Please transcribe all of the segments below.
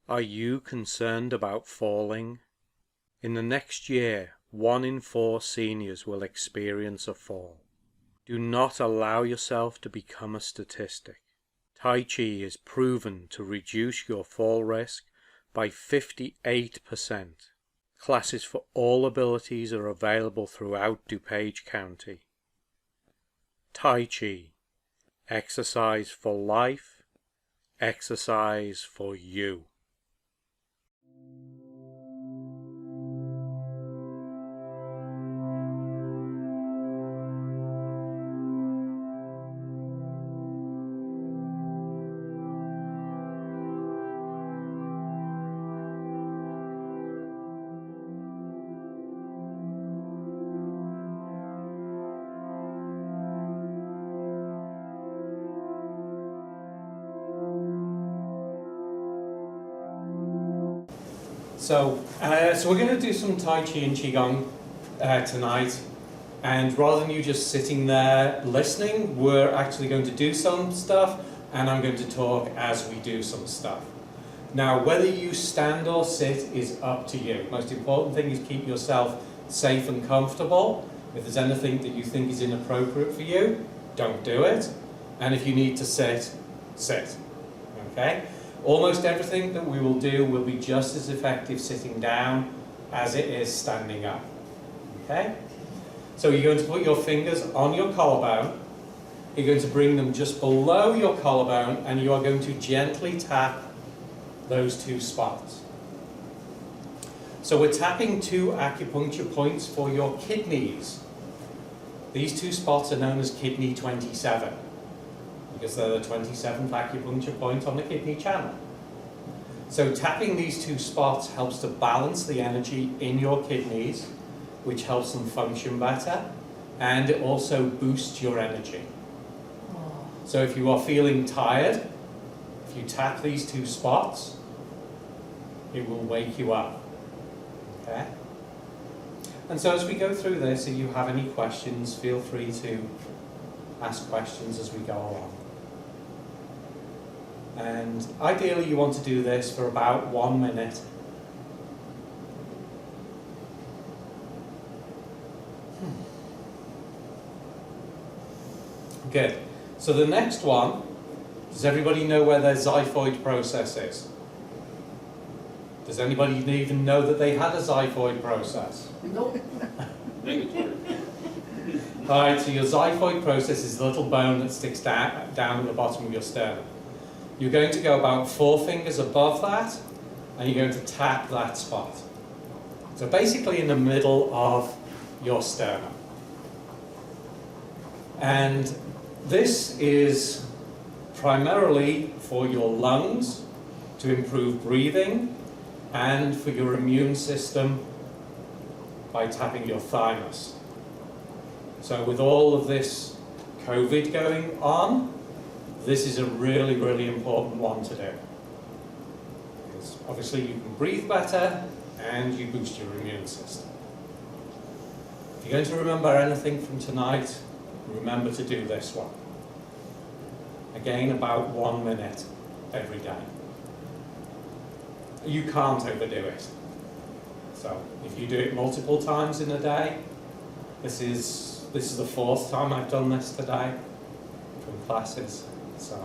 Are you concerned about falling? In the next year, 1 in 4 seniors will experience a fall. Do not allow yourself to become a statistic. Tai Chi is proven to reduce your fall risk by 58%. Classes for all abilities are available throughout DuPage County. Tai Chi. Exercise for life. Exercise for you. So we're going to do some Tai Chi and Qigong tonight, and rather than you just sitting there listening, we're actually going to do some stuff, and I'm going to talk as we do some stuff. Now, whether you stand or sit is up to you. Most important thing is keep yourself safe and comfortable. If there's anything that you think is inappropriate for you, don't do it. And if you need to sit, sit. Okay? Almost everything that we will do will be just as effective sitting down as it is standing up. Okay? So you're going to put your fingers on your collarbone. You're going to bring them just below your collarbone, and you are going to gently tap those 2 spots. So we're tapping 2 acupuncture points for your kidneys. These 2 spots are known as kidney 27. Because they're the 27th acupuncture point on the kidney channel. So tapping these 2 spots helps to balance the energy in your kidneys, which helps them function better, and it also boosts your energy. So if you are feeling tired, if you tap these 2 spots, it will wake you up. Okay? And so as we go through this, if you have any questions, feel free to ask questions as we go along. And ideally you want to do this for about 1 minute. Good. So the next one, does everybody know where their xiphoid process is? Does anybody even know that they had a xiphoid process? Nope. Alright, so your xiphoid process is the little bone that sticks down at the bottom of your sternum. You're going to go about 4 fingers above that, and you're going to tap that spot. So basically in the middle of your sternum. And this is primarily for your lungs, to improve breathing, and for your immune system by tapping your thymus. So with all of this COVID going on, this is a really, really important one to do. Because obviously you can breathe better and you boost your immune system. If you're going to remember anything from tonight, remember to do this one. Again, about 1 minute every day. You can't overdo it. So if you do it multiple times in a day, this is the 4th time I've done this today from classes. So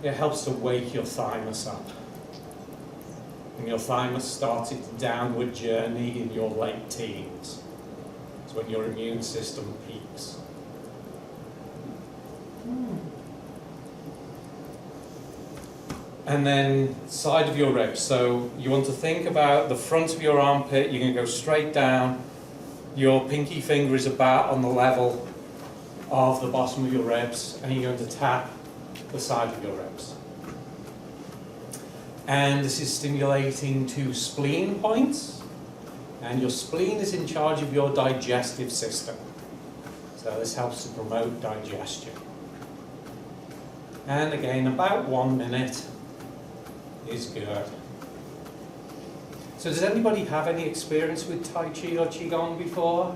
it helps to wake your thymus up. And your thymus starts its downward journey in your late teens. It's when your immune system peaks. And then side of your ribs. So you want to think about the front of your armpit. You're going to go straight down. Your pinky finger is about on the level of the bottom of your ribs, and you're going to tap the side of your ribs. And this is stimulating 2 spleen points, and your spleen is in charge of your digestive system. So this helps to promote digestion. And again, about 1 minute is good. So does anybody have any experience with Tai Chi or Qigong before?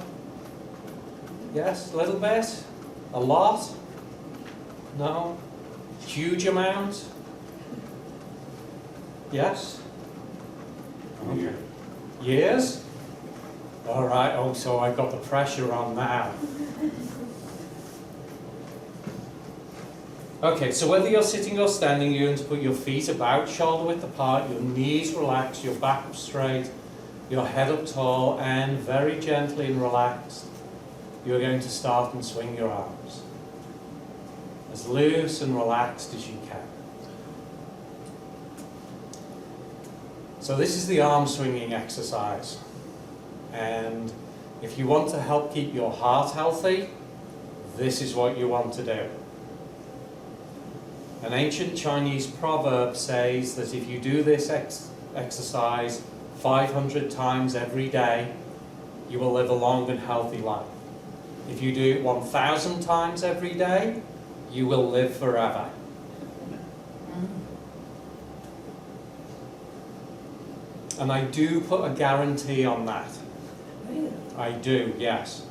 Yes, a little bit? A lot? No? Huge amount? Yes? Okay. Years? All right, oh, so I've got the pressure on now. Okay, so whether you're sitting or standing, you're going to put your feet about shoulder width apart, your knees relaxed, your back up straight, your head up tall, and very gently and relaxed, you're going to start and swing your arms. As loose and relaxed as you can. So this is the arm swinging exercise. And if you want to help keep your heart healthy, this is what you want to do. An ancient Chinese proverb says that if you do this exercise 500 times every day, you will live a long and healthy life. If you do it 1,000 times every day, you will live forever. And I do put a guarantee on that. I do, yes.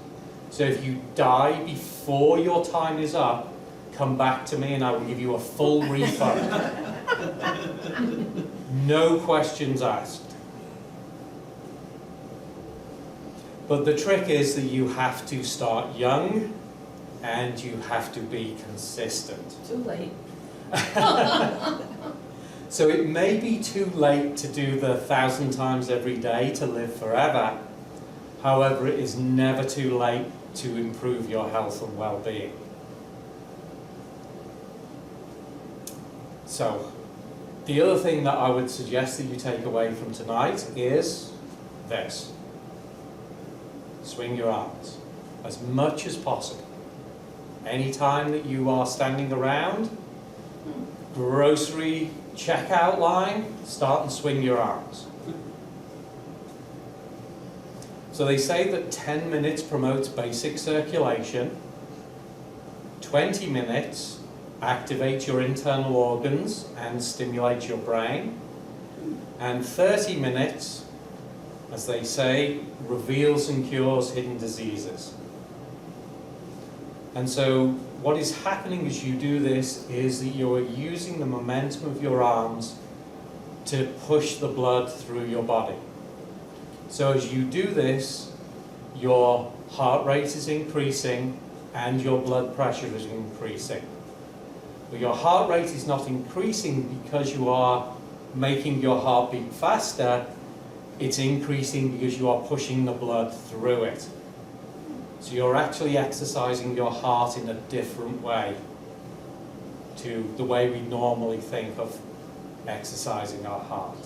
So if you die before your time is up, come back to me and I will give you a full refund. No questions asked. But the trick is that you have to start young and you have to be consistent. Too late. So it may be too late to do the 1,000 times every day to live forever. However, it is never too late to improve your health and well-being. So, the other thing that I would suggest that you take away from tonight is this. Swing your arms as much as possible. Anytime that you are standing around, grocery checkout line, start and swing your arms. So they say that 10 minutes promotes basic circulation, 20 minutes activates your internal organs and stimulates your brain, and 30 minutes, as they say, reveals and cures hidden diseases. And so what is happening as you do this is that you're using the momentum of your arms to push the blood through your body. So as you do this, your heart rate is increasing and your blood pressure is increasing. But your heart rate is not increasing because you are making your heart beat faster, it's increasing because you are pushing the blood through it. So you're actually exercising your heart in a different way to the way we normally think of exercising our heart.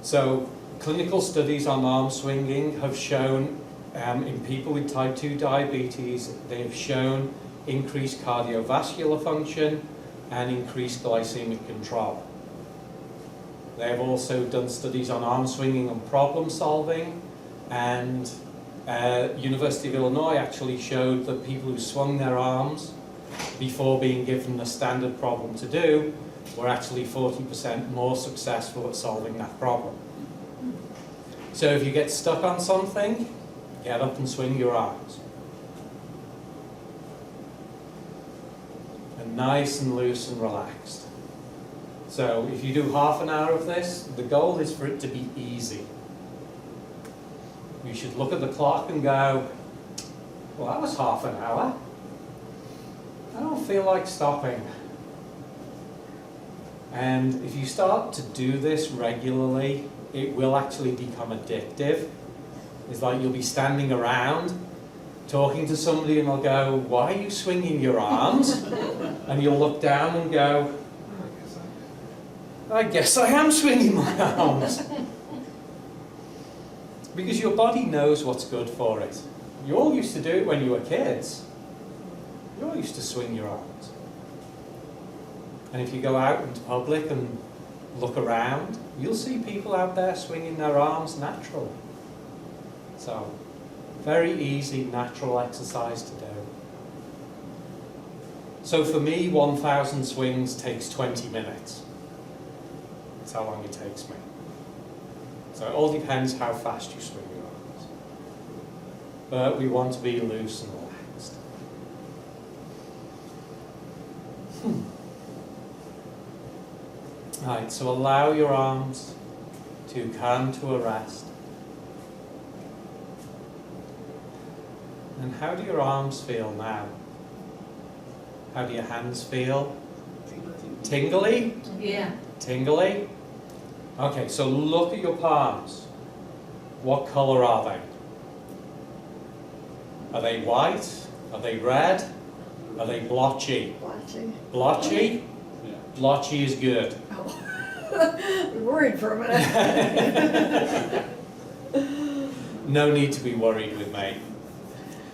So clinical studies on arm swinging have shown in people with type 2 diabetes, they have shown increased cardiovascular function and increased glycemic control. They have also done studies on arm swinging and problem solving, and University of Illinois actually showed that people who swung their arms before being given the standard problem to do were actually 40% more successful at solving that problem. So if you get stuck on something, get up and swing your arms. And nice and loose and relaxed. So if you do half an hour of this, the goal is for it to be easy. You should look at the clock and go, well, that was half an hour. I don't feel like stopping. And if you start to do this regularly, it will actually become addictive. It's like you'll be standing around talking to somebody and they'll go, why are you swinging your arms? And you'll look down and go, I guess I am swinging my arms. Because your body knows what's good for it. You all used to do it when you were kids. You all used to swing your arms. And if you go out into public and look around, you'll see people out there swinging their arms naturally. So, very easy, natural exercise to do. So for me, 1,000 swings takes 20 minutes. That's how long it takes me. So it all depends how fast you swing your arms. But we want to be loose and relaxed. Right, so allow your arms to come to a rest. And how do your arms feel now? How do your hands feel? Tingly? Yeah. Tingly? Okay, so look at your palms. What colour are they? Are they white? Are they red? Are they blotchy? Watching. Blotchy? Yeah. Blotchy is good. Oh. Worried for a minute. No need to be worried with me.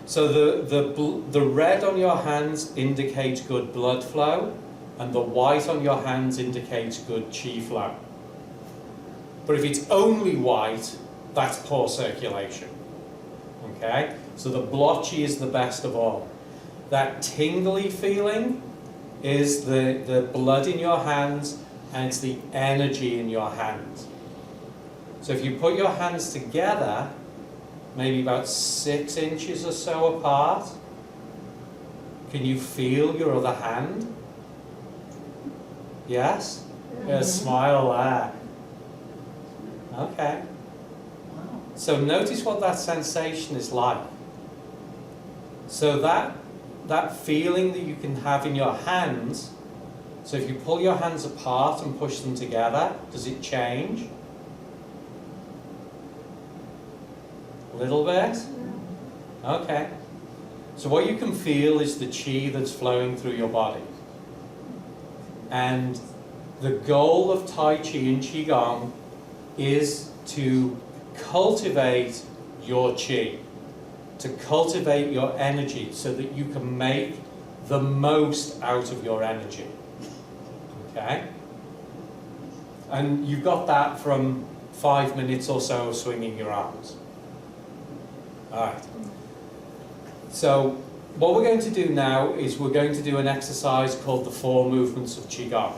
So the red on your hands indicates good blood flow, and the white on your hands indicates good chi flow. But if it's only white, that's poor circulation. Okay? So the blotchy is the best of all. That tingly feeling is the blood in your hands, and it's the energy in your hands. So if you put your hands together, maybe about 6 inches or so apart, can you feel your other hand? Yes? A smile there. Okay. Wow. So notice what that sensation is like. So that feeling that you can have in your hands, so if you pull your hands apart and push them together, does it change? A little bit? Okay. So what you can feel is the chi that's flowing through your body. And the goal of Tai Chi and Qigong is to cultivate your chi, to cultivate your energy so that you can make the most out of your energy. Okay? And you got that from 5 minutes or so of swinging your arms. Alright. So what we're going to do now is we're going to do an exercise called the 4 movements of Qigong.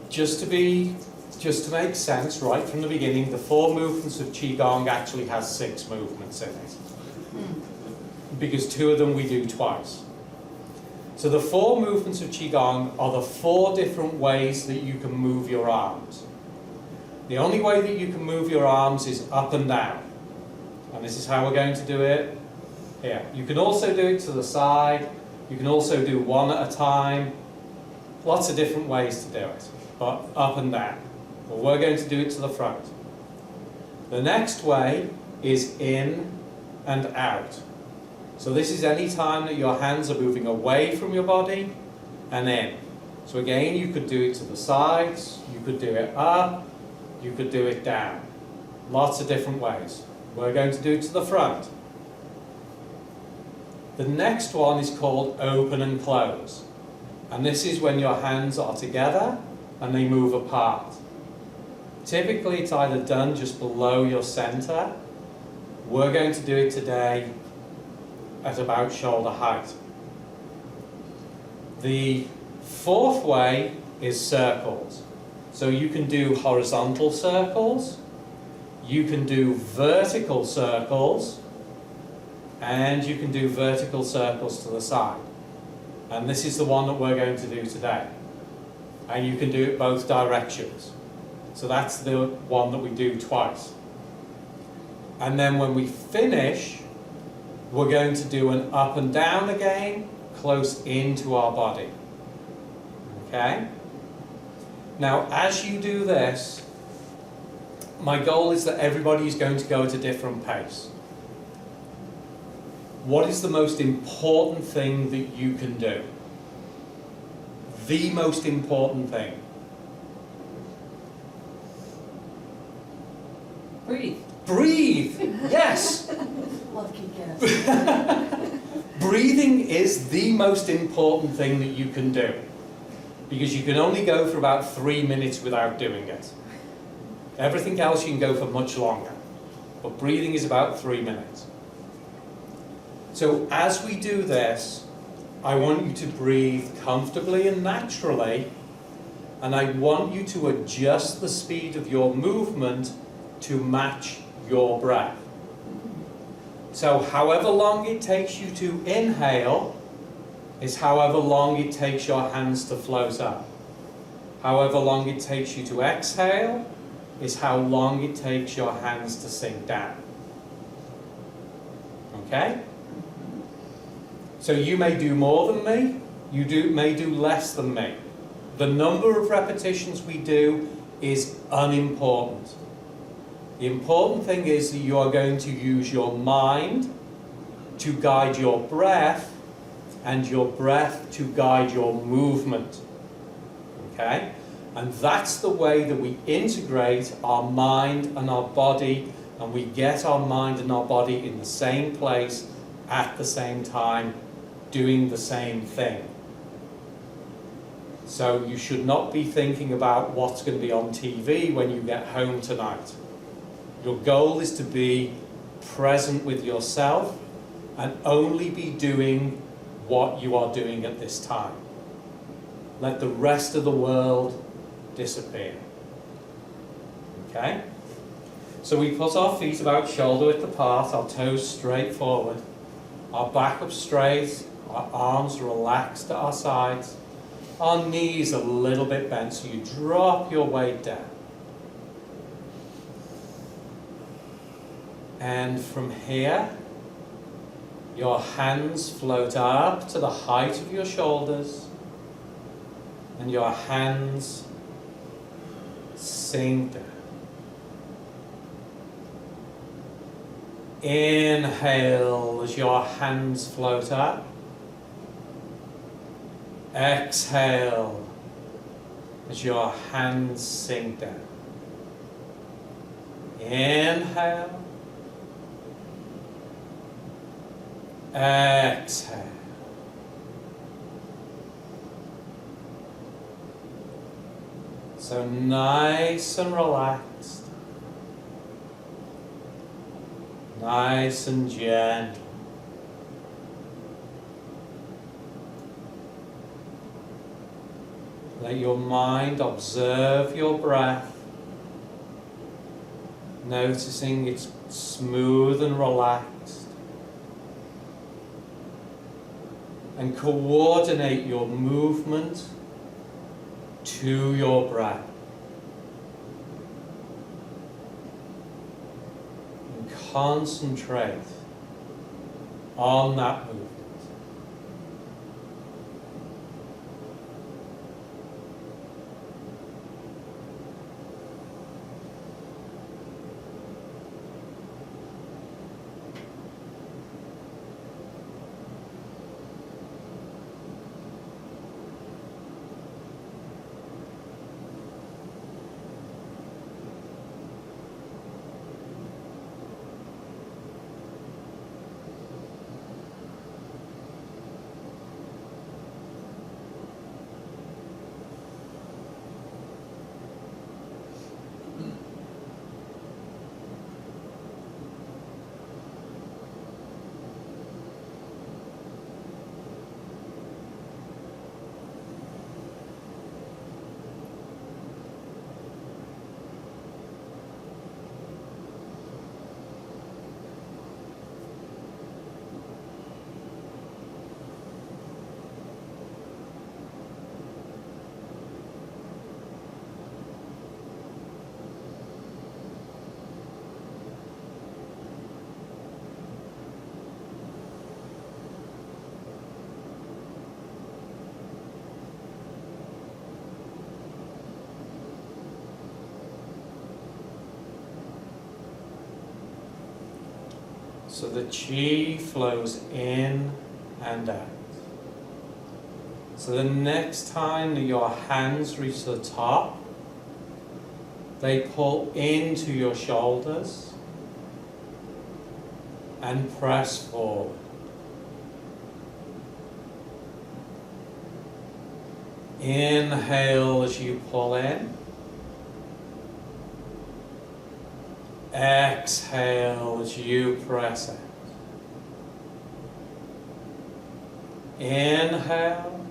Just to make sense right from the beginning, the 4 movements of Qigong actually has 6 movements in it. Because 2 of them we do twice. So the 4 movements of Qigong are the 4 different ways that you can move your arms. The only way that you can move your arms is up and down. And this is how we're going to do it here. You can also do it to the side. You can also do one at a time. Lots of different ways to do it, but up and down. Well, we're going to do it to the front. The next way is in and out. So this is any time that your hands are moving away from your body and in. So again, you could do it to the sides, you could do it up, you could do it down. Lots of different ways. We're going to do it to the front. The next one is called open and close. And this is when your hands are together and they move apart. Typically it's either done just below your center. We're going to do it today at about shoulder height. The 4th way is circles. So you can do horizontal circles, you can do vertical circles, and you can do vertical circles to the side. And this is the one that we're going to do today. And you can do it both directions. So that's the one that we do twice. And then when we finish, we're going to do an up and down again, close into our body. Okay? Now, as you do this, my goal is that everybody is going to go at a different pace. What is the most important thing that you can do? The most important thing. Breathe. Breathe! Yes! Lucky guess. Breathing is the most important thing that you can do. Because you can only go for about 3 minutes without doing it. Everything else you can go for much longer. But breathing is about 3 minutes. So as we do this, I want you to breathe comfortably and naturally, and I want you to adjust the speed of your movement to match your breath. So however long it takes you to inhale, is however long it takes your hands to float up. However long it takes you to exhale is how long it takes your hands to sink down. Okay? So you may do more than me, may do less than me. The number of repetitions we do is unimportant. The important thing is that you are going to use your mind to guide your breath, and your breath to guide your movement. Okay? And that's the way that we integrate our mind and our body, and we get our mind and our body in the same place at the same time, doing the same thing. So you should not be thinking about what's going to be on TV when you get home tonight. Your goal is to be present with yourself and only be doing what you are doing at this time. Let the rest of the world disappear. Okay? So we put our feet about shoulder width apart, our toes straight forward, our back up straight, our arms relaxed at our sides, our knees a little bit bent, so you drop your weight down. And from here, your hands float up to the height of your shoulders, and your hands sink down. Inhale as your hands float up. Exhale as your hands sink down. Inhale. Exhale. So nice and relaxed. Nice and gentle. Let your mind observe your breath, noticing it's smooth and relaxed. And coordinate your movement to your breath. And concentrate on that movement. So the chi flows in and out. So the next time that your hands reach the top, they pull into your shoulders and press forward. Inhale as you pull in. Exhale as you press out. Inhale.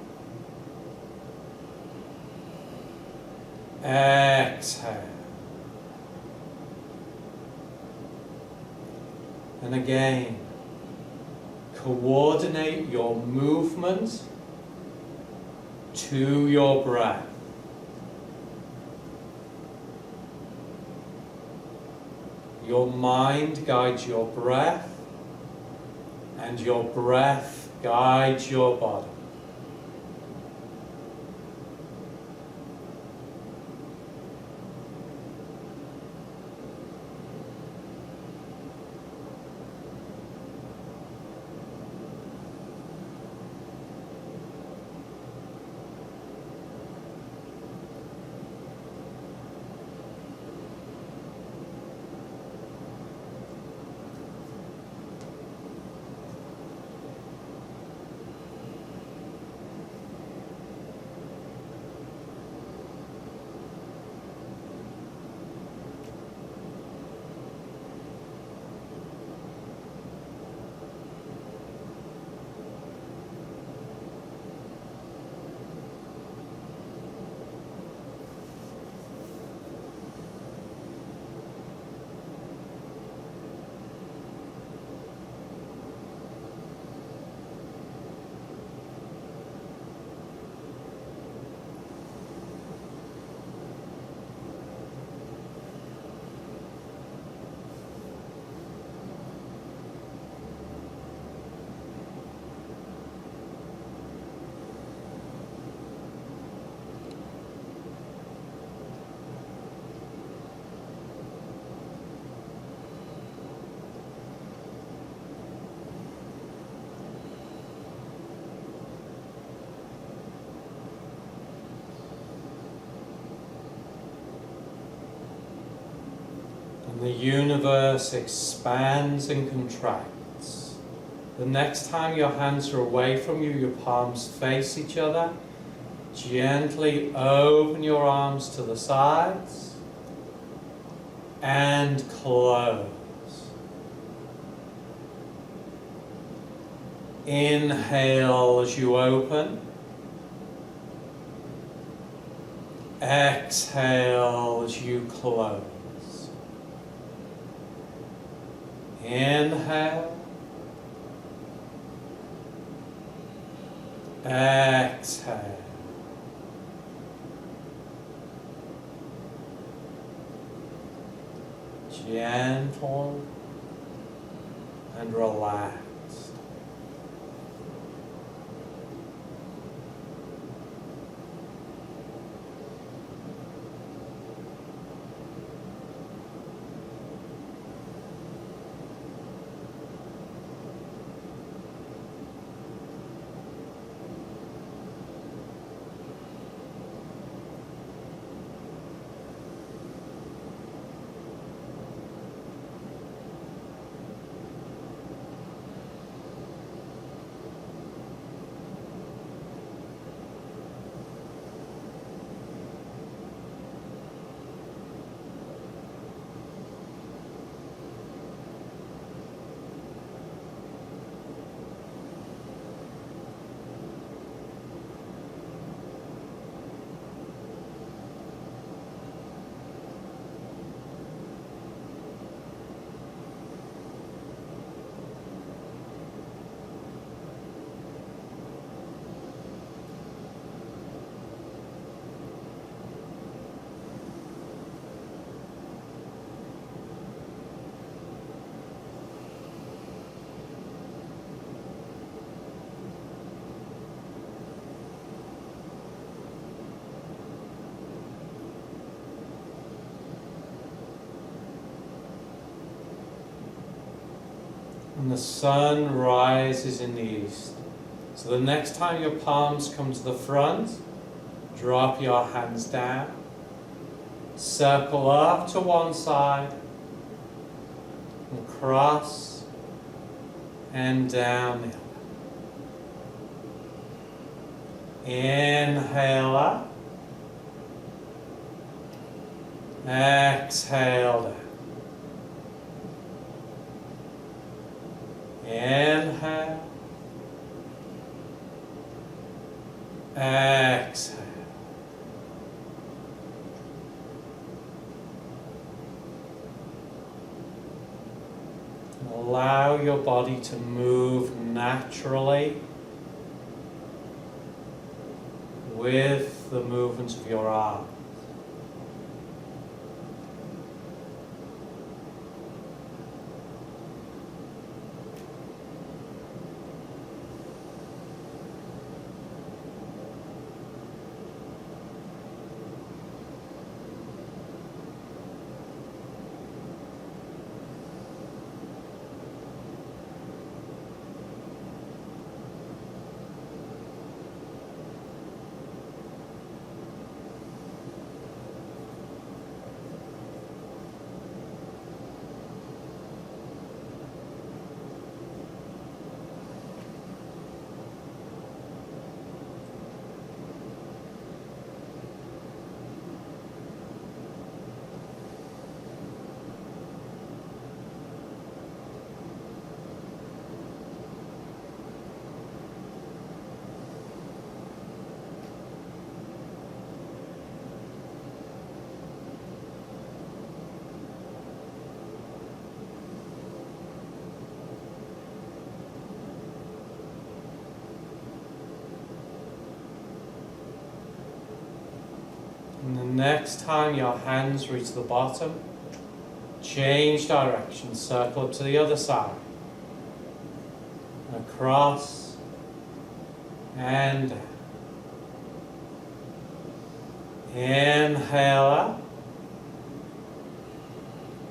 Exhale. And again, coordinate your movement to your breath. Your mind guides your breath, and your breath guides your body. And the universe expands and contracts. The next time your hands are away from you, your palms face each other, gently open your arms to the sides and close. Inhale as you open. Exhale as you close. Inhale. Exhale. Gentle and relaxed. And the sun rises in the east. So the next time your palms come to the front, drop your hands down, circle up to one side, and cross and down the other. Inhale up, exhale down. Inhale, exhale. Allow your body to move naturally with the movement of your arm. And the next time your hands reach the bottom, change direction, circle up to the other side. Across and down. Inhale up.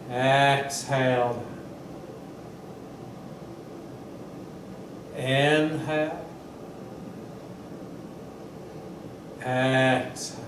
Exhale down. Inhale. Exhale.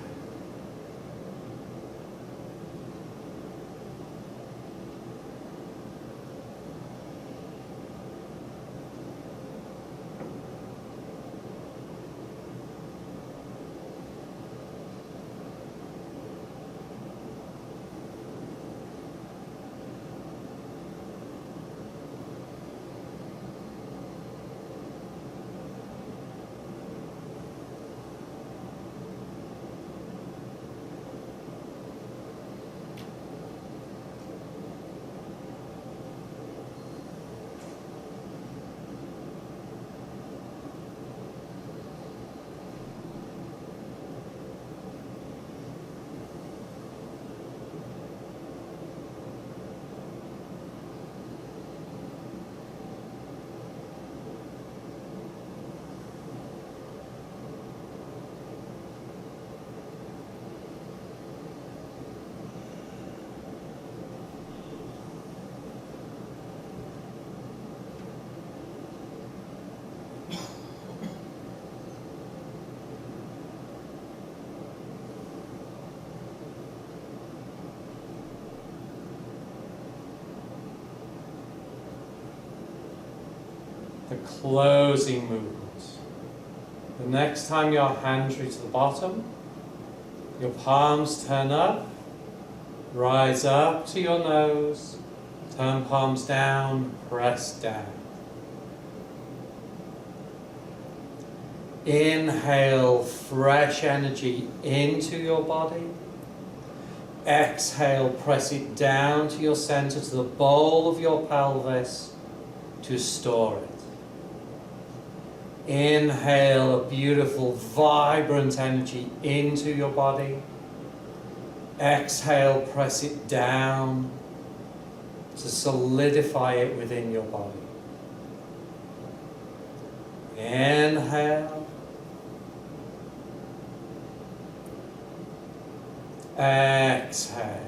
The closing movement. The next time your hands reach the bottom, your palms turn up, rise up to your nose, turn palms down, press down. Inhale fresh energy into your body. Exhale, press it down to your center, to the bowl of your pelvis, to store it. Inhale a beautiful, vibrant energy into your body. Exhale, press it down to solidify it within your body. Inhale. Exhale.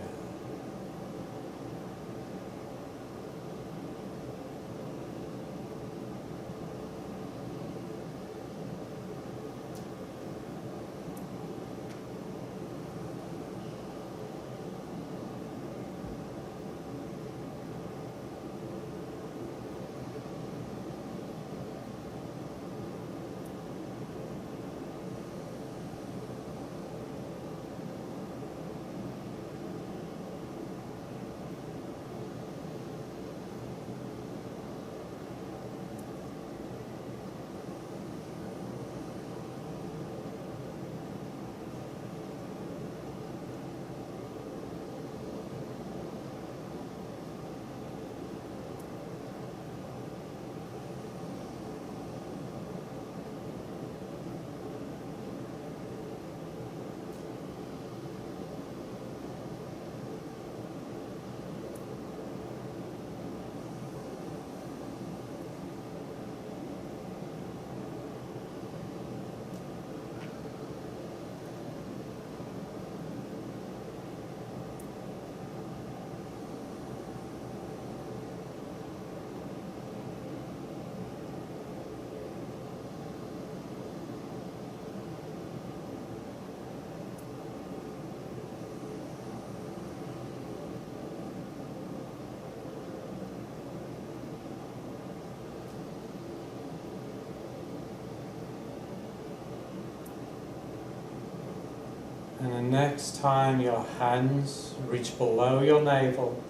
And the next time your hands reach below your navel,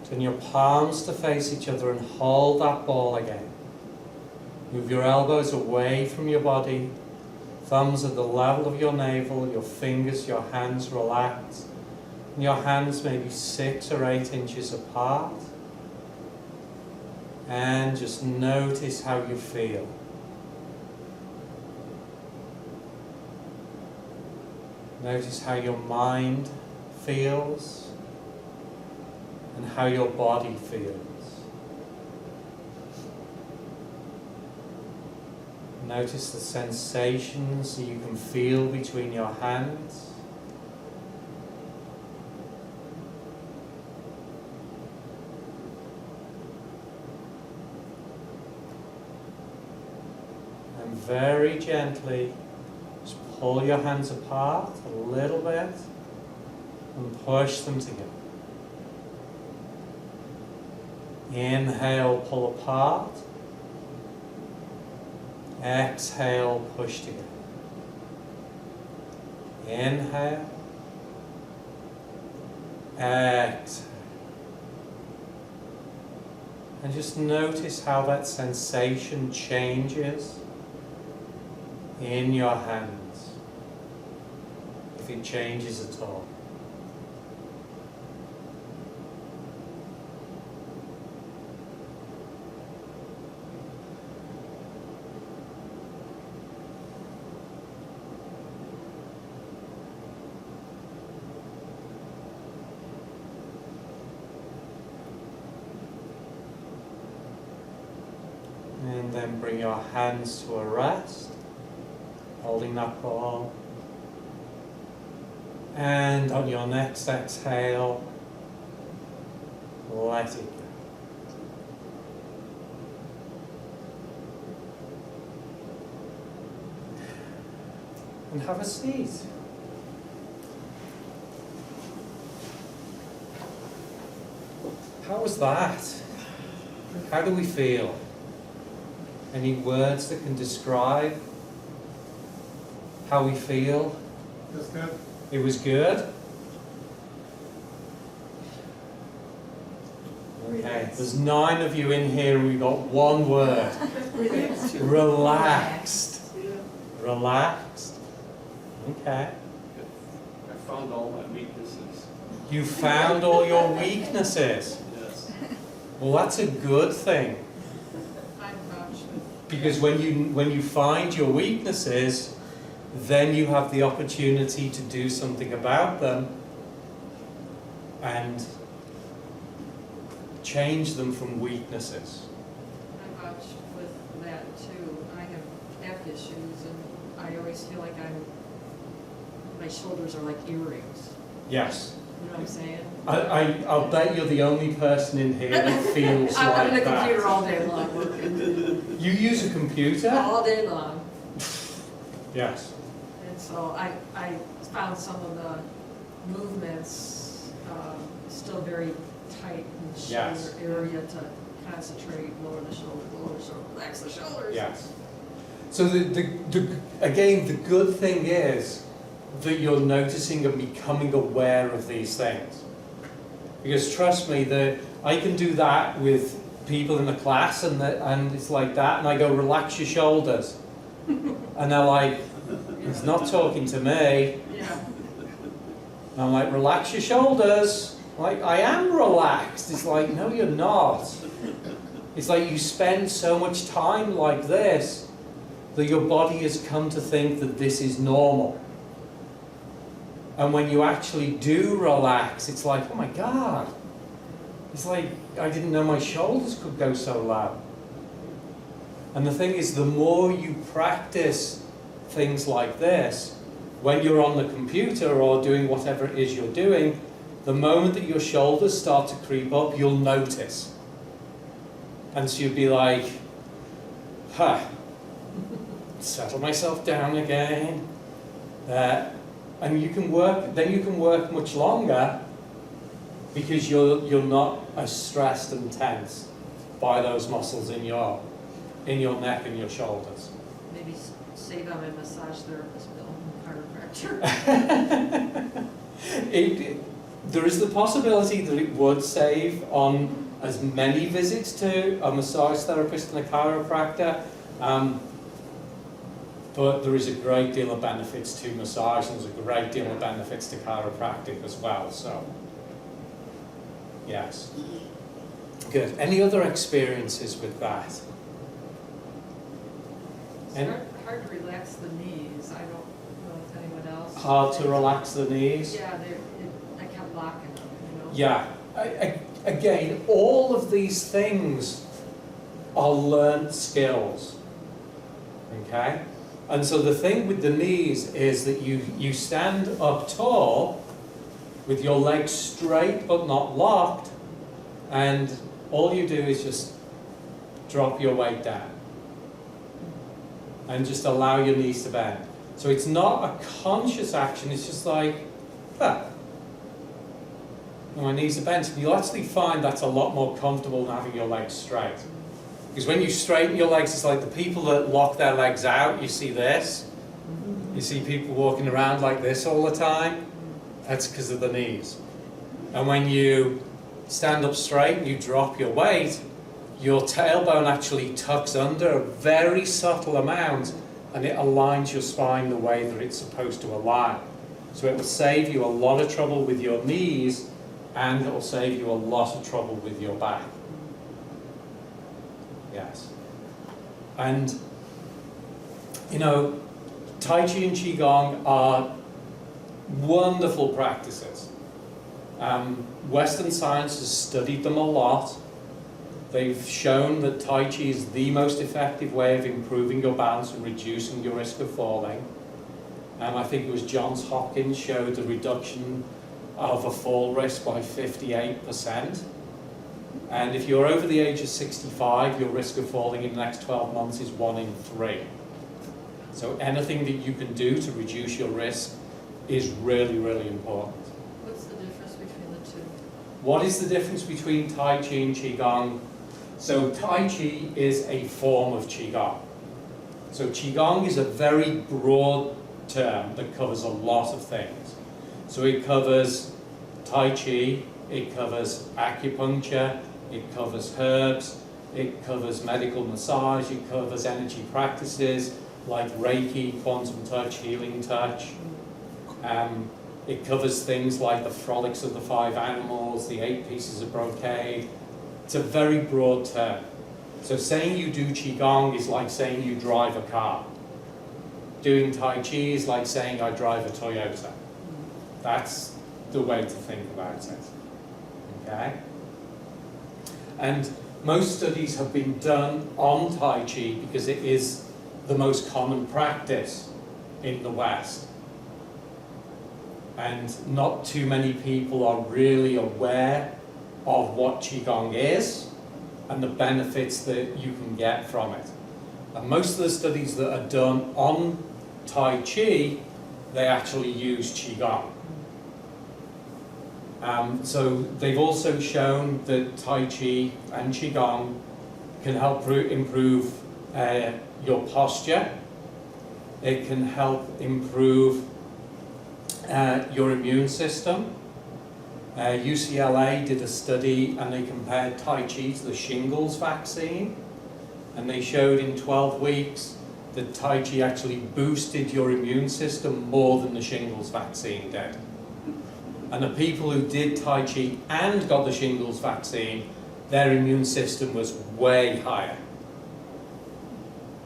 turn your palms to face each other and hold that ball again. Move your elbows away from your body, thumbs at the level of your navel, your fingers, your hands relaxed, and your hands maybe 6 or 8 inches apart. And just notice how you feel. Notice how your mind feels and how your body feels. Notice the sensations that you can feel between your hands. And very gently, just pull your hands apart a little bit and push them together. Inhale, pull apart. Exhale, push together. Inhale. Exhale. And just notice how that sensation changes in your hands, if it changes at all. And then bring your hands to a rest, holding that ball. And on your next exhale, let it go. And have a seat. How was that? How do we feel? Any words that can describe how we feel? It was good. It was good? Okay, there's 9 of you in here and we got one word. Relaxed. Relaxed. Okay. I found all my weaknesses. You found all your weaknesses. Yes. Well, that's a good thing. Because when you find your weaknesses, then you have the opportunity to do something about them and change them from weaknesses. I vouch with that too. I have hip issues and I always feel like my shoulders are like earrings. Yes. You know what I'm saying? I'll bet you're the only person in here that feels I'm like on the that. computer all day long working. You use a computer? All day long. Yes. And so I found some of the movements still very tight in the shoulder Yes. area to concentrate, lower the shoulder, relax the shoulders. Yes. So again, the good thing is that you're noticing and becoming aware of these things. Because trust me, I can do that with people in the class and it's like that, and I go, relax your shoulders. And they're like, he's not talking to me. Yeah. And I'm like, relax your shoulders. Like, I am relaxed. It's like, no, you're not. It's like you spend so much time like this that your body has come to think that this is normal. And when you actually do relax, it's like, oh my God. It's like, I didn't know my shoulders could go so low. And the thing is, the more you practice things like this, when you're on the computer or doing whatever it is you're doing, the moment that your shoulders start to creep up, you'll notice. And so you'll be like, settle myself down again. And you can work much longer because you're not as stressed and tense by those muscles in your neck and your shoulders. Maybe save on my massage therapist bill, chiropractor. structure. There is the possibility that it would save on as many visits to a massage therapist and a chiropractor, but there is a great deal of benefits to massage and there's a great deal of benefits to chiropractic as well, so yes. Good. Any other experiences with that? It's hard to relax the knees. I don't know if anyone else. Hard to relax the knees? Yeah, I kept locking them, you know. Yeah. Again, all of these things are learned skills. Okay? And so the thing with the knees is that you stand up tall with your legs straight but not locked, and all you do is just drop your weight down and just allow your knees to bend. So it's not a conscious action, it's just like, my knees are bent. You'll actually find that's a lot more comfortable than having your legs straight. Because when you straighten your legs, it's like the people that lock their legs out, you see this. You see people walking around like this all the time. That's because of the knees. And when you stand up straight and you drop your weight, your tailbone actually tucks under a very subtle amount and it aligns your spine the way that it's supposed to align. So it will save you a lot of trouble with your knees and it will save you a lot of trouble with your back. Yes. And, you know, Tai Chi and Qigong are wonderful practices. Western science has studied them a lot. They've shown that Tai Chi is the most effective way of improving your balance and reducing your risk of falling. I think it was Johns Hopkins showed a reduction of a fall risk by 58%. And if you're over the age of 65, your risk of falling in the next 12 months is 1 in 3. So anything that you can do to reduce your risk is really, really important. What's the difference between the two? What is the difference between Tai Chi and Qigong? So Tai Chi is a form of Qigong. So Qigong is a very broad term that covers a lot of things. So it covers Tai Chi, it covers acupuncture, it covers herbs, it covers medical massage, it covers energy practices like Reiki, quantum touch, healing touch. It covers things like the frolics of the 5 animals, the 8 pieces of brocade. It's a very broad term. So saying you do Qigong is like saying you drive a car. Doing Tai Chi is like saying I drive a Toyota. That's the way to think about it. Okay? And most studies have been done on Tai Chi because it is the most common practice in the West. And not too many people are really aware of what Qigong is and the benefits that you can get from it. And most of the studies that are done on Tai Chi, they actually use Qigong. So they've also shown that Tai Chi and Qigong can help improve your posture. It can help improve your immune system. UCLA did a study and they compared Tai Chi to the shingles vaccine, and they showed in 12 weeks that Tai Chi actually boosted your immune system more than the shingles vaccine did. And the people who did Tai Chi and got the shingles vaccine, their immune system was way higher.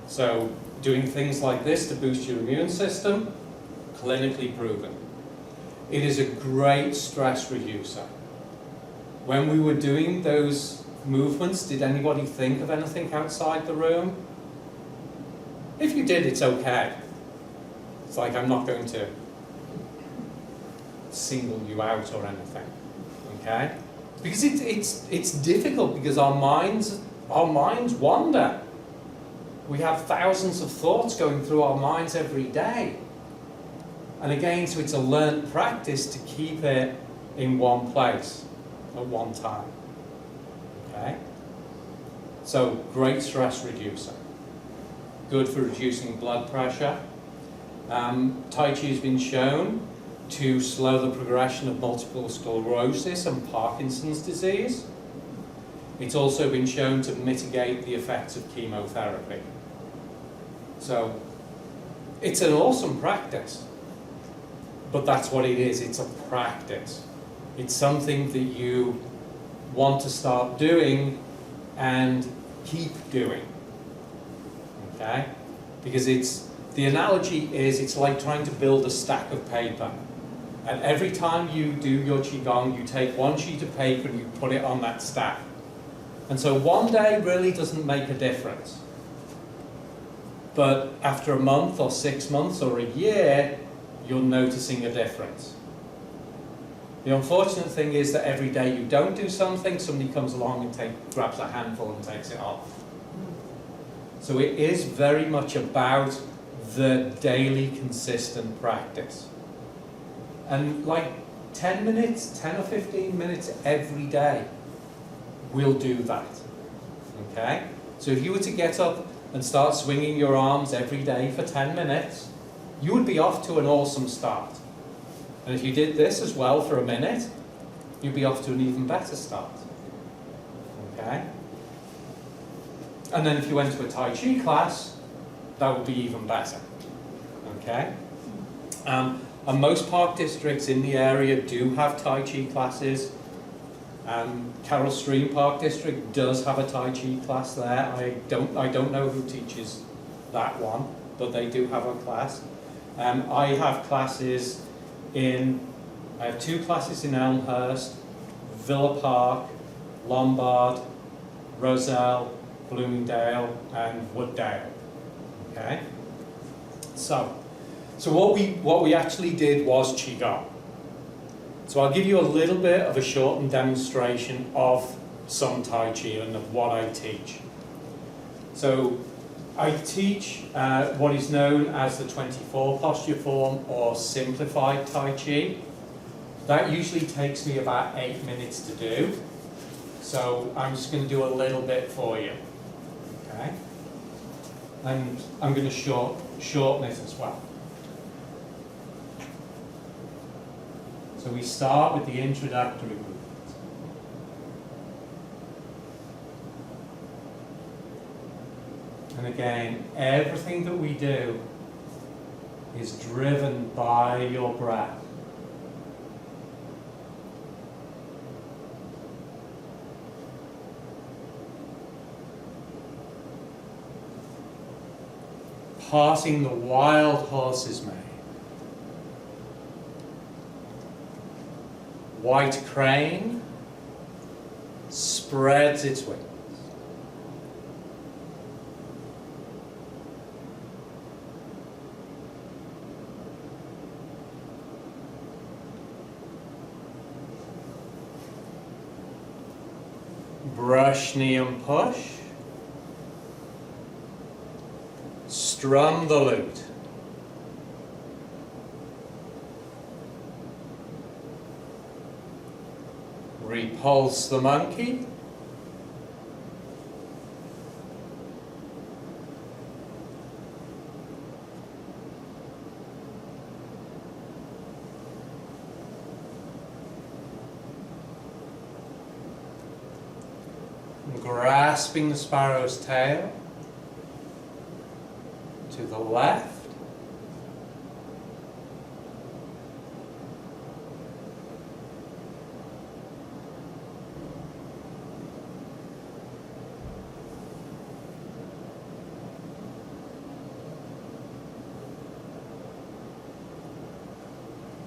So doing things like this to boost your immune system, clinically proven. It is a great stress reducer. When we were doing those movements, did anybody think of anything outside the room? If you did, it's okay. It's like I'm not going to single you out or anything, okay? Because it's difficult because our minds wander. We have thousands of thoughts going through our minds every day. And again, so it's a learned practice to keep it in one place at one time. Okay? So, great stress reducer. Good for reducing blood pressure. Tai Chi has been shown to slow the progression of multiple sclerosis and Parkinson's disease. It's also been shown to mitigate the effects of chemotherapy. So it's an awesome practice, but that's what it is. It's a practice. It's something that you want to start doing and keep doing, okay? Because the analogy is it's like trying to build a stack of paper. And every time you do your Qigong, you take one sheet of paper and you put it on that stack. And so one day really doesn't make a difference. But after a month or 6 months or a year, you're noticing a difference. The unfortunate thing is that every day you don't do something, somebody comes along and grabs a handful and takes it off. So it is very much about the daily consistent practice. And like 10 minutes, 10 or 15 minutes every day will do that. Okay? So if you were to get up and start swinging your arms every day for 10 minutes, you would be off to an awesome start. And if you did this as well for a minute, you'd be off to an even better start. Okay? And then if you went to a Tai Chi class, that would be even better. Okay? And most park districts in the area do have Tai Chi classes. Carroll Stream Park District does have a Tai Chi class there. I don't know who teaches that one, but they do have a class. I have classes I have 2 classes in Elmhurst, Villa Park, Lombard, Roselle, Bloomingdale, and Wooddale. Okay? So what we actually did was Qigong. So I'll give you a little bit of a shortened demonstration of some Tai Chi and of what I teach. So I teach what is known as the 24 posture form or simplified Tai Chi. That usually takes me about 8 minutes to do. So I'm just going to do a little bit for you. Okay? And I'm going to shorten it as well. So we start with the introductory movement. And again, everything that we do is driven by your breath. Passing the wild horse's mane. White crane spreads its wings. Brush knee and push. Strum the lute. Repulse the monkey. Grasping the sparrow's tail to the left.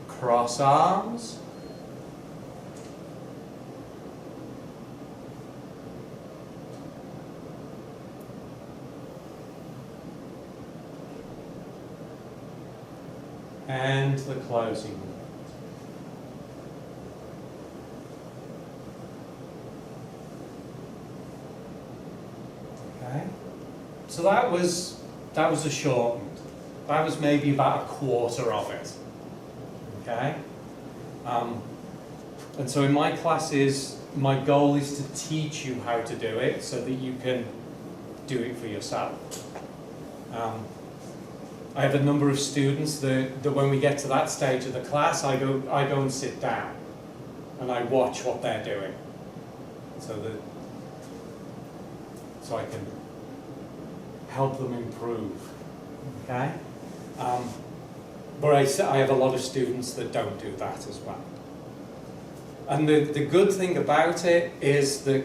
Cross arms. And the closing movement. Okay. So that was a shortened. That was maybe about a quarter of it. Okay? And so in my classes, my goal is to teach you how to do it so that you can do it for yourself. I have a number of students that when we get to that stage of the class, I go and sit down and I watch what they're doing, so I can help them improve. Okay, but I have a lot of students that don't do that as well. And the good thing about it is that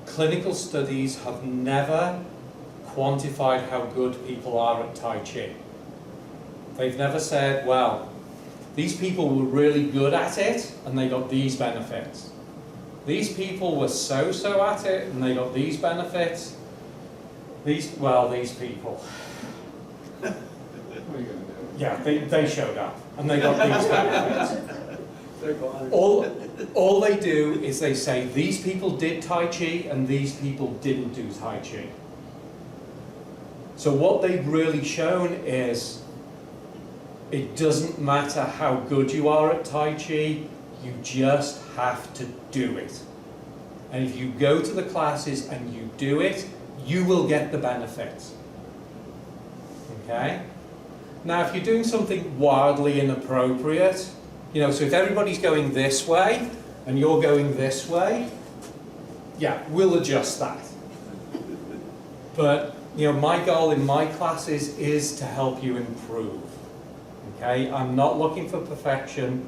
clinical studies have never quantified how good people are at Tai Chi. They've never said, well, these people were really good at it and they got these benefits. These people were so-so at it and they got these benefits. These people. What are you gonna do? Yeah, they showed up and they got these benefits. They're gone. All they do is they say, these people did Tai Chi and these people didn't do Tai Chi. So what they've really shown is it doesn't matter how good you are at Tai Chi, you just have to do it. And if you go to the classes and you do it, you will get the benefits. Okay? Now, if you're doing something wildly inappropriate, you know, so if everybody's going this way and you're going this way, yeah, we'll adjust that. But, you know, my goal in my classes is to help you improve. Okay? I'm not looking for perfection.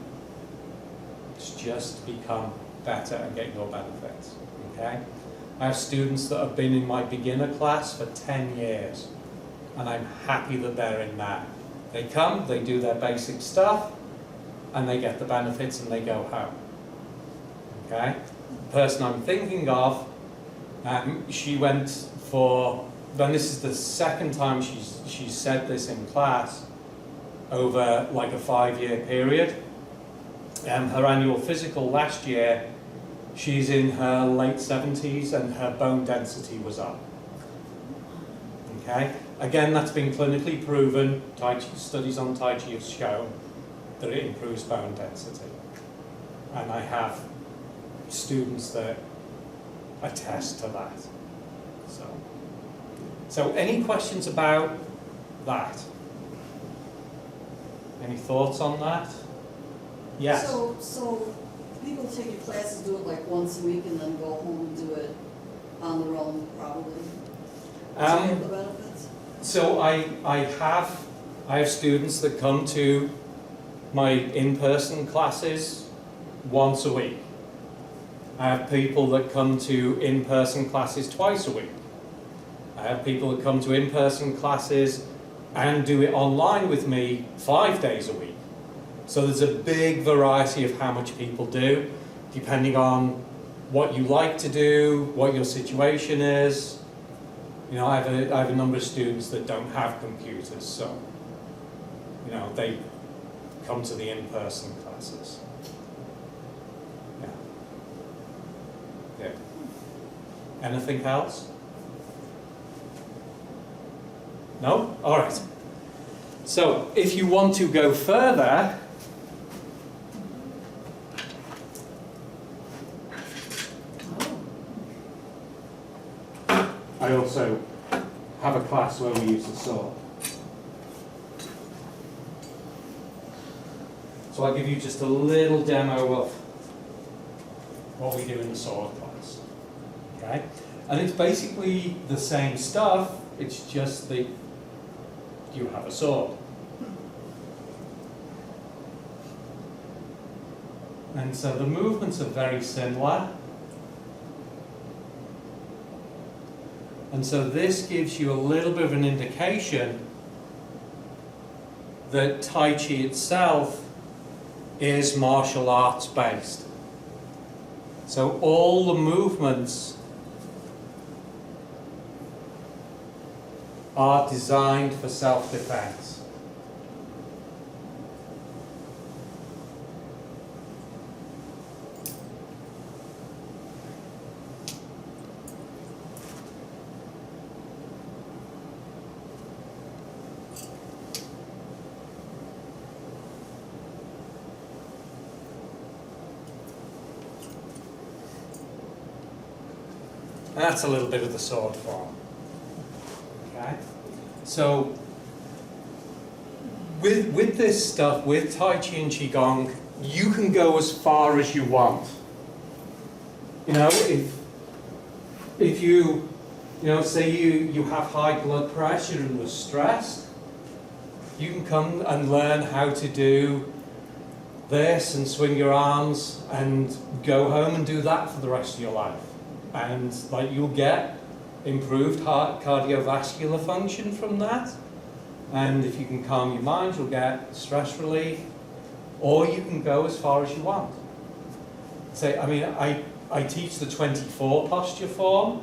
It's just to become better and get your benefits. Okay? I have students that have been in my beginner class for 10 years, and I'm happy that they're in there. They come, they do their basic stuff, and they get the benefits and they go home. Okay? The person I'm thinking of, she went for, then this is the second time she's said this in class over like a 5-year period. Her annual physical last year, she's in her late 70s and her bone density was up. Okay? Again, that's been clinically proven. Tai Chi, studies on Tai Chi have shown that it improves bone density. And I have students that attest to that. So any questions about that? Any thoughts on that? Yes? So people take your classes, do it like once a week and then go home and do it on their own, probably? Do you have the benefits? So I have students that come to my in-person classes once a week. I have people that come to in-person classes twice a week. I have people that come to in-person classes and do it online with me 5 days a week. So there's a big variety of how much people do, depending on what you like to do, what your situation is. You know, I have a number of students that don't have computers, so, you know, they come to the in-person classes. Yeah. Anything else? No? All right. So, if you want to go further, I also have a class where we use the sword. So I'll give you just a little demo of what we do in the sword class. Okay? And it's basically the same stuff, it's just that you have a sword. And so the movements are very similar. And so this gives you a little bit of an indication that Tai Chi itself is martial arts based. So all the movements are designed for self-defense. That's a little bit of the sword form. Okay? So with this stuff, with Tai Chi and Qigong, you can go as far as you want. You know, if you say you have high blood pressure and were stressed, you can come and learn how to do this and swing your arms and go home and do that for the rest of your life. And like you'll get improved heart cardiovascular function from that. And if you can calm your mind, you'll get stress relief. Or you can go as far as you want. I teach the 24 posture form.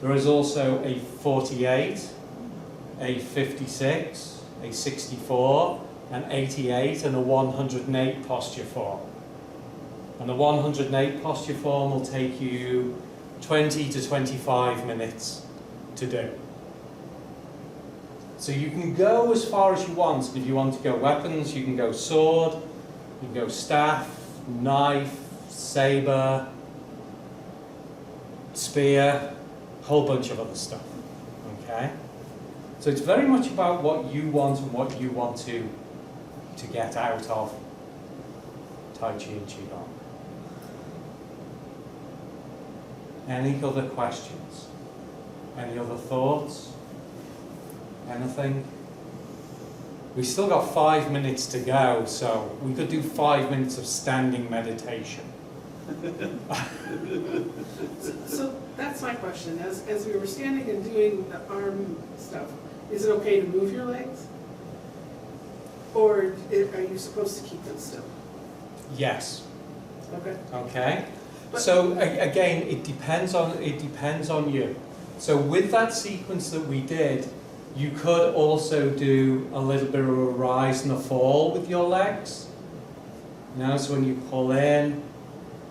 There is also a 48, a 56, a 64, an 88, and a 108 posture form. And the 108 posture form will take you 20 to 25 minutes to do. So you can go as far as you want. If you want to go weapons, you can go sword, you can go staff, knife, saber, spear, a whole bunch of other stuff. Okay? So it's very much about what you want and what you want to get out of Tai Chi and Qigong. Any other questions? Any other thoughts? Anything? We've still got 5 minutes to go, so we could do 5 minutes of standing meditation. So that's my question. As we were standing and doing the arm stuff, is it okay to move your legs? Or are you supposed to keep them still? Yes. Okay. Okay. So again, it depends on you. So with that sequence that we did, you could also do a little bit of a rise and a fall with your legs. So when you pull in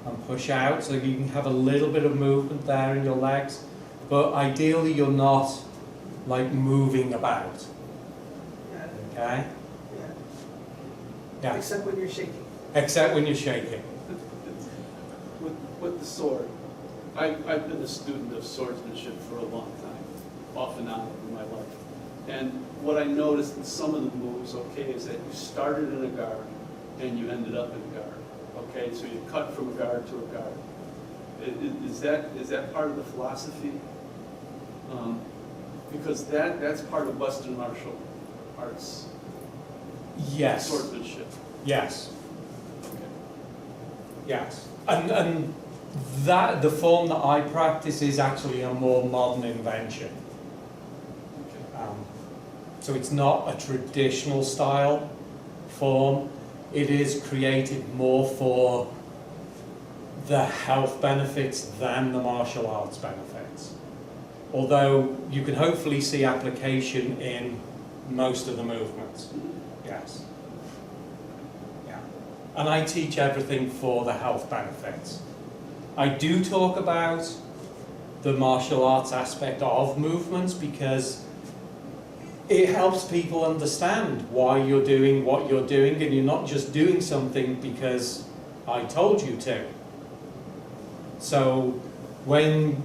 and push out, so you can have a little bit of movement there in your legs, but ideally you're not like moving about. Yeah. Okay? Yeah. Yeah. Except when you're shaking. Except when you're shaking. With the sword, I've been a student of swordsmanship for a long time, off and on in my life. And what I noticed in some of the moves, okay, is that you started in a guard and you ended up in a guard. Okay, so you cut from a guard to a guard. Is that part of the philosophy? Because that's part of Western martial arts. Yes. Swordsmanship. Yes. Okay. Yes. And that the form that I practice is actually a more modern invention. Okay. So it's not a traditional style form. It is created more for the health benefits than the martial arts benefits. Although you can hopefully see application in most of the movements. Yes. Yeah. And I teach everything for the health benefits. I do talk about the martial arts aspect of movements because it helps people understand why you're doing what you're doing, and you're not just doing something because I told you to. So when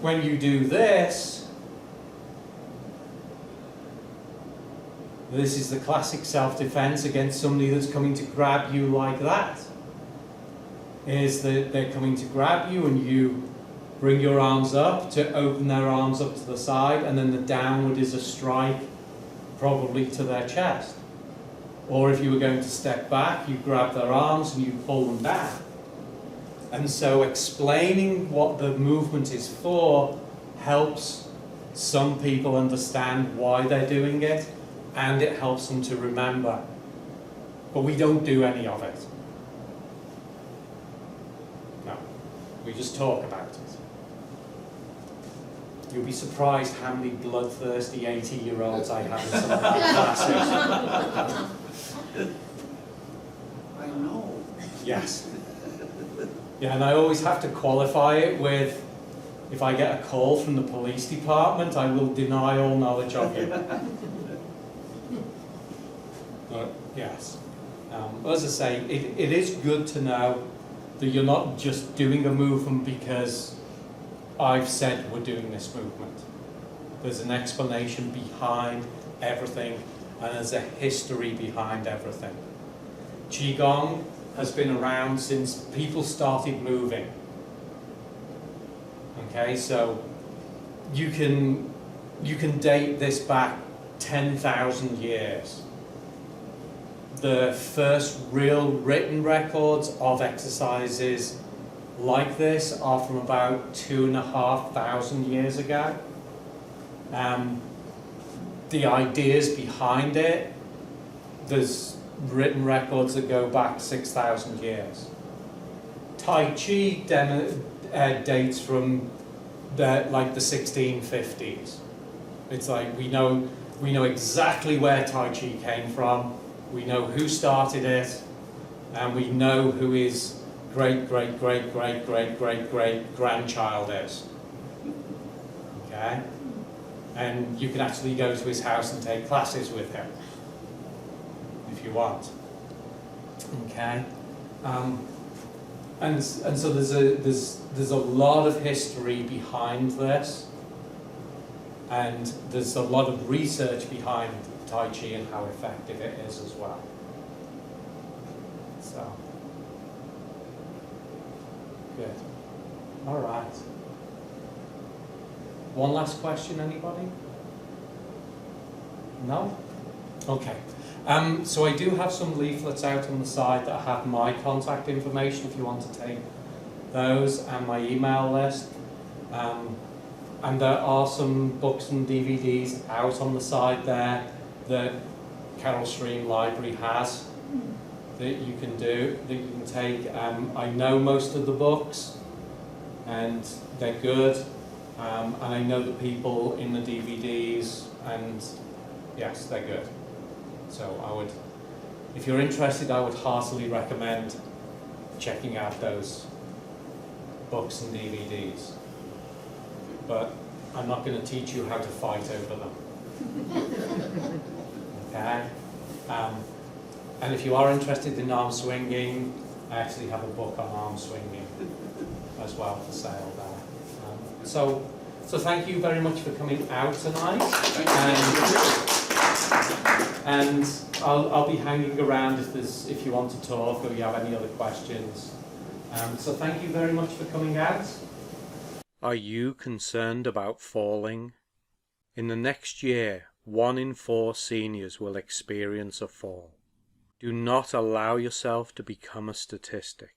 you do this, this is the classic self-defense against somebody that's coming to grab you like that. Is that they're coming to grab you and you bring your arms up to open their arms up to the side, and then the downward is a strike probably to their chest. Or if you were going to step back, you grab their arms and you pull them down. And so explaining what the movement is for helps some people understand why they're doing it, and it helps them to remember. But we don't do any of it. No, we just talk about it. You'll be surprised how many bloodthirsty 80-year-olds I have in some of my classes. I know. Yes. Yeah, and I always have to qualify it with, if I get a call from the police department, I will deny all knowledge of you. But yes. As I say, it is good to know that you're not just doing a movement because I've said we're doing this movement. There's an explanation behind everything, and there's a history behind everything. Qigong has been around since people started moving. Okay, so you can date this back 10,000 years. The first real written records of exercises like this are from about 2,500 years ago. The ideas behind it, there's written records that go back 6,000 years. Tai Chi dates from the 1650s. It's like we know exactly where Tai Chi came from, we know who started it, and we know who his great grandchild is. Okay? And you can actually go to his house and take classes with him if you want. Okay? And so there's a lot of history behind this, and there's a lot of research behind Tai Chi and how effective it is as well. So, good. All right. One last question, anybody? No? Okay. So I do have some leaflets out on the side that have my contact information if you want to take those, and my email list. And there are some books and DVDs out on the side there that Carol Stream Library has that you can take. I know most of the books and they're good. And I know the people in the DVDs, and yes, they're good. So if you're interested, I would heartily recommend checking out those books and DVDs. But I'm not going to teach you how to fight over them. Okay? And if you are interested in arm swinging, I actually have a book on arm swinging as well for sale there. So thank you very much for coming out tonight. And I'll be hanging around if you want to talk or you have any other questions. So thank you very much for coming out. Are you concerned about falling? In the next year, 1 in 4 seniors will experience a fall. Do not allow yourself to become a statistic.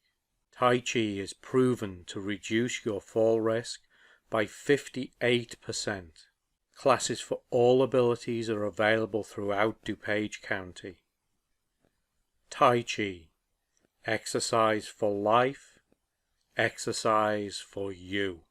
Tai Chi is proven to reduce your fall risk by 58%. Classes for all abilities are available throughout DuPage County. Tai Chi. Exercise for life. Exercise for you.